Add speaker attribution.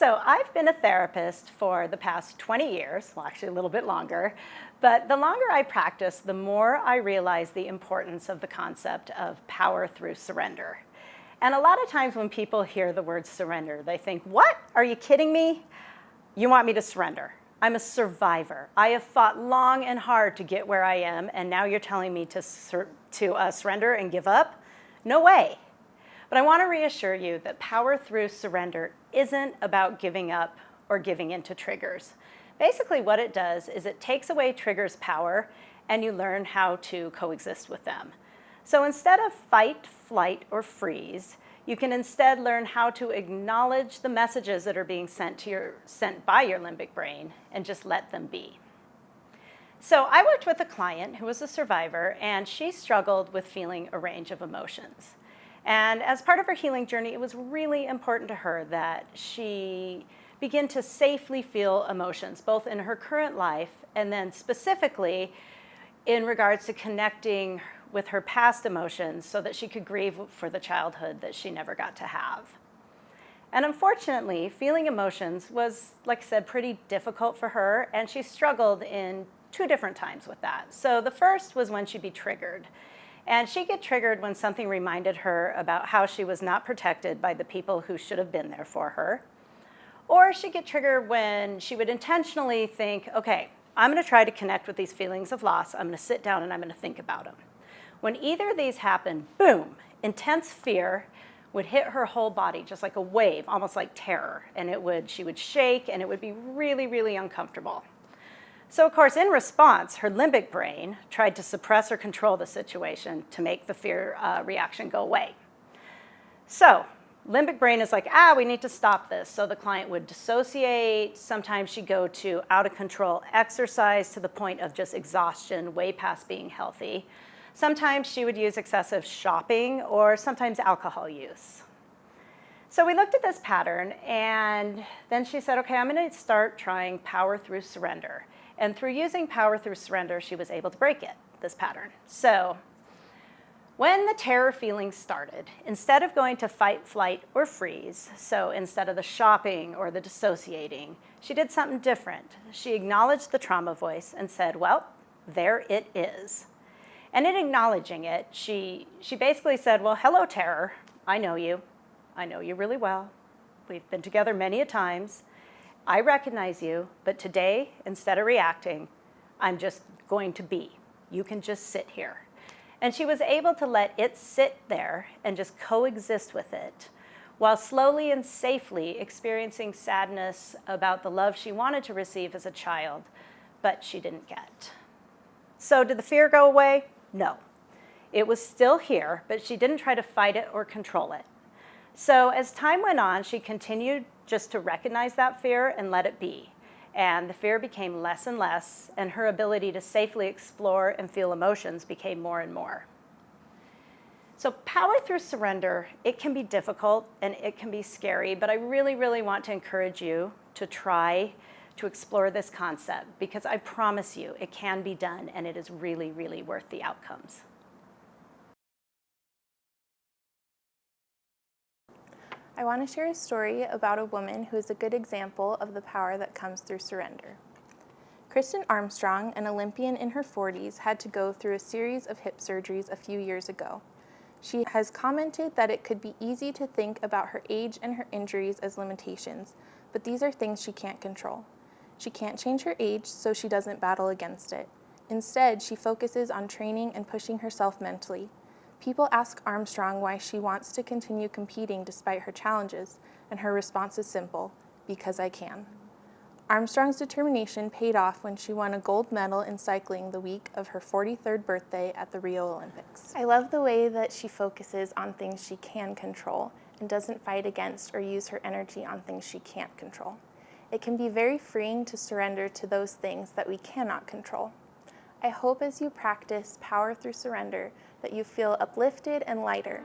Speaker 1: So I've been a therapist for the past 20 years, well, actually a little bit longer, but the longer I practice, the more I realize the importance of the concept of power through surrender. And a lot of times when people hear the word surrender, they think, what? Are you kidding me? You want me to surrender? I'm a survivor. I have fought long and hard to get where I am, and now you're telling me to surrender and give up? No way. But I want to reassure you that power through surrender isn't about giving up or giving into triggers. Basically what it does is it takes away triggers' power and you learn how to coexist with them. So instead of fight, flight, or freeze, you can instead learn how to acknowledge the messages that are being sent by your limbic brain and just let them be. So I worked with a client who was a survivor, and she struggled with feeling a range of emotions. And as part of her healing journey, it was really important to her that she begin to safely feel emotions, both in her current life and then specifically in regards to connecting with her past emotions so that she could grieve for the childhood that she never got to have. And unfortunately, feeling emotions was, like I said, pretty difficult for her, and she struggled in 2 different times with that. So the first was when she'd be triggered. And she'd get triggered when something reminded her about how she was not protected by the people who should have been there for her. Or she'd get triggered when she would intentionally think, okay, I'm going to try to connect with these feelings of loss. I'm going to sit down and I'm going to think about them. When either of these happened, boom, intense fear would hit her whole body just like a wave, almost like terror. And she would shake and it would be really, really uncomfortable. So of course, in response, her limbic brain tried to suppress or control the situation to make the fear reaction go away. So limbic brain is like, we need to stop this. So the client would dissociate. Sometimes she'd go to out of control exercise to the point of just exhaustion, way past being healthy. Sometimes she would use excessive shopping or sometimes alcohol use. So we looked at this pattern, and then she said, okay, I'm going to start trying power through surrender. And through using power through surrender, she was able to break this pattern. So when the terror feelings started, instead of going to fight, flight, or freeze, so instead of the shopping or the dissociating, she did something different. She acknowledged the trauma voice and said, well, there it is. And in acknowledging it, she basically said, well, hello, terror. I know you. I know you really well. We've been together many a times. I recognize you, but today, instead of reacting, I'm just going to be. You can just sit here. And she was able to let it sit there and just coexist with it, while slowly and safely experiencing sadness about the love she wanted to receive as a child, but she didn't get. So did the fear go away? No. It was still here, but she didn't try to fight it or control it. So as time went on, she continued just to recognize that fear and let it be. And the fear became less and less, and her ability to safely explore and feel emotions became more and more. So power through surrender, it can be difficult and it can be scary, but I really, really want to encourage you to try to explore this concept, because I promise you it can be done, and it is really, really worth the outcomes.
Speaker 2: I want to share a story about a woman who is a good example of the power that comes through surrender. Kristen Armstrong, an Olympian in her 40s, had to go through a series of hip surgeries a few years ago. She has commented that it could be easy to think about her age and her injuries as limitations, but these are things she can't control. She can't change her age, so she doesn't battle against it. Instead, she focuses on training and pushing herself mentally. People ask Armstrong why she wants to continue competing despite her challenges, and her response is simple: because I can. Armstrong's determination paid off when she won a gold medal in cycling the week of her 43rd birthday at the Rio Olympics. I love the way that she focuses on things she can control and doesn't fight against or use her energy on things she can't control. It can be very freeing to surrender to those things that we cannot control. I hope as you practice power through surrender that you feel uplifted and lighter.